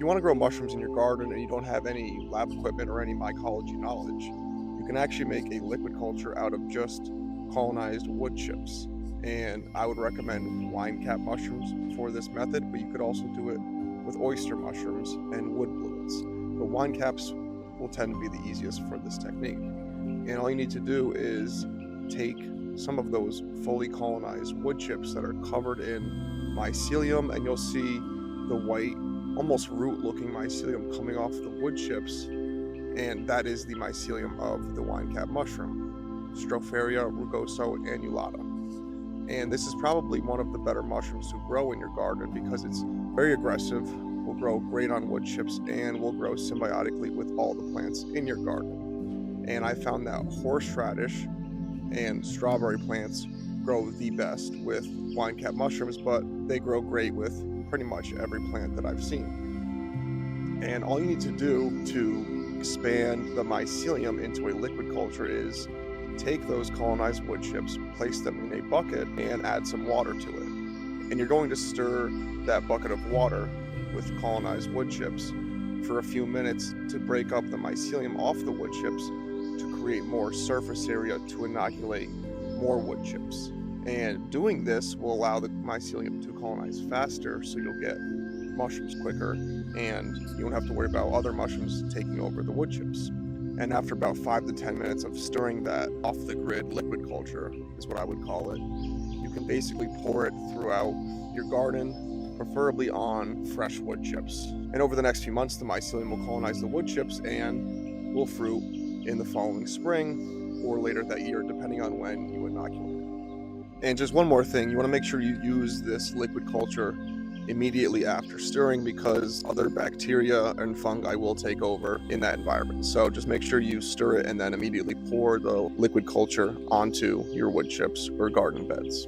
you want to grow mushrooms in your garden and you don't have any lab equipment or any mycology knowledge, you can actually make a liquid culture out of just colonized wood chips. And I would recommend wine cap mushrooms for this method, but you could also do it with oyster mushrooms and wood bluets. But wine caps will tend to be the easiest for this technique. And all you need to do is take some of those fully colonized wood chips that are covered in mycelium, and you'll see the white, almost root-looking mycelium coming off the wood chips, and that is the mycelium of the wine cap mushroom, Stropharia rugoso annulata. And this is probably one of the better mushrooms to grow in your garden because it's very aggressive, will grow great on wood chips, and will grow symbiotically with all the plants in your garden. And I found that horseradish and strawberry plants grow the best with wine cap mushrooms, but they grow great with pretty much every plant that I've seen. And all you need to do to expand the mycelium into a liquid culture is take those colonized wood chips, place them in a bucket, and add some water to it. And you're going to stir that bucket of water with colonized wood chips for a few minutes to break up the mycelium off the wood chips to create more surface area to inoculate more wood chips. And doing this will allow the mycelium to colonize faster, so you'll get mushrooms quicker, and you won't have to worry about other mushrooms taking over the wood chips. And after about 5 to 10 minutes of stirring that off the grid liquid culture, is what I would call it, you can basically pour it throughout your garden, preferably on fresh wood chips. And over the next few months, the mycelium will colonize the wood chips and will fruit in the following spring or later that year, depending on when you inoculate it. And just one more thing, you want to make sure you use this liquid culture immediately after stirring because other bacteria and fungi will take over in that environment. So just make sure you stir it and then immediately pour the liquid culture onto your wood chips or garden beds.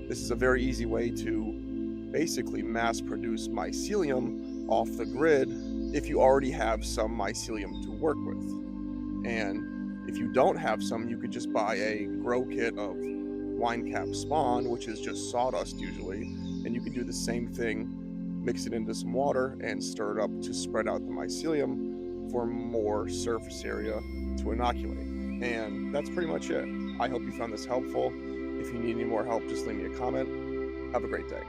This is a very easy way to basically mass produce mycelium off the grid if you already have some mycelium to work with. And if you don't have some, you could just buy a grow kit of wine cap spawn, which is just sawdust usually, and you could do the same thing, mix it into some water and stir it up to spread out the mycelium for more surface area to inoculate. And that's pretty much it. I hope you found this helpful. If you need any more help, just leave me a comment. Have a great day.